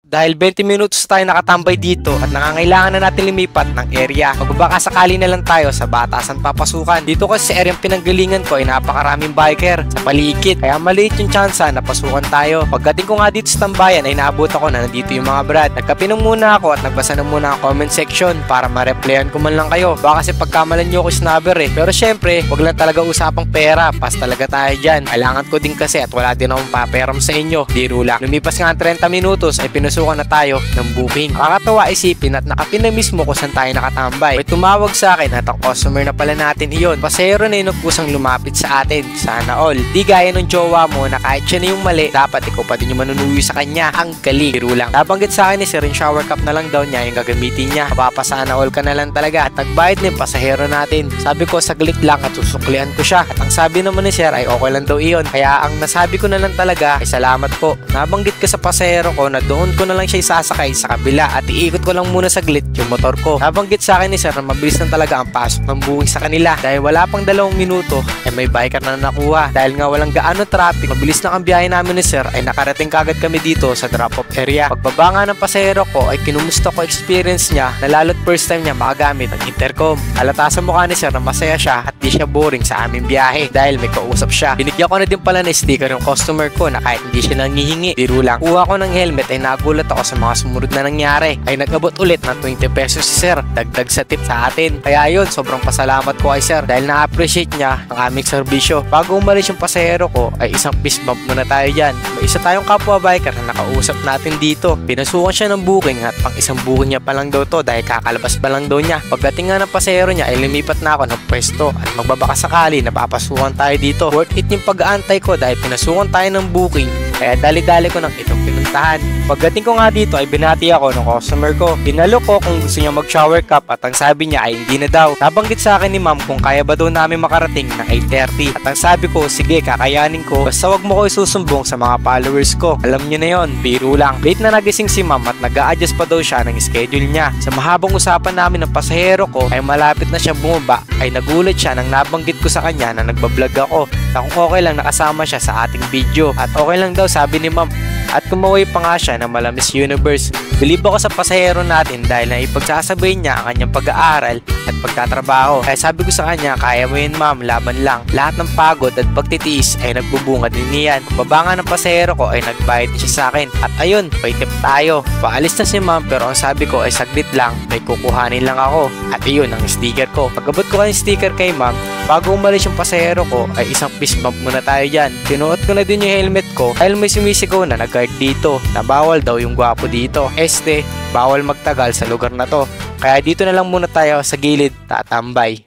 Dahil 20 minutos tayo nakatambay dito at nangangailangan na natin lumipat ng area. Magbabaka sakali na lang tayo sa batasan papasukan. Dito kasi sa area pinanggalingan ko ay napakaraming biker sa paligid. Kaya maliit yung tsansa na pasukan tayo. Pagdating ko nga dito sa tambayan ay naabot ako na nandito yung mga brad. Nagkapinom muna ako at nagbasa na muna ang comment section para ma-replyan ko man lang kayo. Baka kasi pagkamalan nyo ako snubber eh. Pero syempre, wag lang talaga usapang pera. Pas talaga tayo dyan. Kailangan ko din kasi at wala din akong paperam sa inyo. Biro lang. Lumipas nga ang 30 minutos ay pinasukan na tayo ng booking. Nakakatawa isipin at nakapin na mismo kung saan tayo nakatambay. May tumawag sa akin at ang customer na pala natin iyon. Pasahero na yung nagpusang lumapit sa atin. Sana all. Di gaya ng jowa mo na kahit siya na yung mali, dapat ikaw pa din yung manunuyo sa kanya. Ang galing. Biro lang. Nabanggit sa akin ni Sir, yung shower cup na lang daw niya yung gagamitin niya. Mapapasana all ka na lang talaga. At nagbayad na yung pasahero natin. Sabi ko saglit lang at susuklian ko siya. At ang sabi naman ni Sir ay okay lang daw iyon. Kaya ang nasabi ko na lang talaga ay salamat po. Nabanggit ka sa pasahero ko na doon ko na lang siya isasakay sa kabila at iikot ko lang muna saglit yung motor ko. Nabanggit sa akin ni Sir na mabilis lang talaga ang pasok ng booking sa kanila. Dahil wala pang 2 minuto ay may biker na nakuha. Dahil nga walang gaano traffic, mabilis lang ang biyahe namin ni Sir ay nakarating kagad kami dito sa drop-off area. Pagbaba nga ng pasahero ko ay kinumusta ko experience niya na lalo't first time niya makagamit ng intercom. Halata sa mukha ni Sir na masaya siya at di siya boring sa aming biyahe dahil may kausap siya. Binigyan ko na din pala na sticker yung customer ko na kahit hindi siya nangihingi. Biro lang. Kuha ko ng helmet ay nagulat ako sa mga sumunod na nangyari. Ay nag-abot ulit ng 20 pesos si Sir. Dagdag sa tip sa atin. Kaya yun, sobrang pasalamat ko kay Sir dahil na-appreciate niya ang aming serbisyo. Bago umalis yung pasahero ko ay isang fist bump muna tayo dyan. May isa tayong kapwa biker na nakausap natin dito. Pinasukan siya ng booking at pang isang booking niya pa lang daw to dahil kakalabas pa lang daw niya. Pagdating nga ng pasahero niya ay lumipat na ako ng pwesto at magbabaka sakali na papasukan tayo dito. Worth it yung pag-aantay ko dahil pinasukan tayo ng booking. Kaya dali-dali ko ng itong pinuntahan. Pagdating ko nga dito ay binati ako ng customer ko. Pinalo ko kung gusto niya mag-shower cup at ang sabi niya ay hindi na daw. Nabanggit sa akin ni ma'am kung kaya ba daw namin makarating ng 8:30. At ang sabi ko, sige kakayanin ko. Basta wag mo ko isusumbong sa mga followers ko. Alam niyo na yon, biro lang. Late na nagising si ma'am at nag-a-adjust pa daw siya ng schedule niya. Sa mahabang usapan namin ng pasahero ko ay malapit na siya bumaba ay nagulat siya nang nabanggit ko sa kanya na nagbablog ako. Na kung okay lang nakasama siya sa ating video. At okay lang daw sabi ni ma'am. At kumaway pa nga siya ng Miss Universe. Believe ako sa pasahero natin dahil naipagsasabay niya ang kanyang pag-aaral at pagtatrabaho. Kaya sabi ko sa kanya, kaya mo yun ma'am, laban lang. Lahat ng pagod at pagtitiis ay nagbubunga din niyan. Baba nga ng pasahero ko ay nagbayad siya sa akin. At ayun, may tip tayo. Paalis na si ma'am pero ang sabi ko ay saglit lang, may kukuhanin lang ako. At iyon ang sticker ko. Pagabot ko ang sticker kay ma'am, bago umalis yung pasahero ko ay isang fist bump muna tayo dyan. Pinuot ko na din yung helmet ko dahil may sumisigaw na nag-guard dito na bawal daw yung gwapo dito. Bawal magtagal sa lugar na to. Kaya dito na lang muna tayo sa gilid tatambay.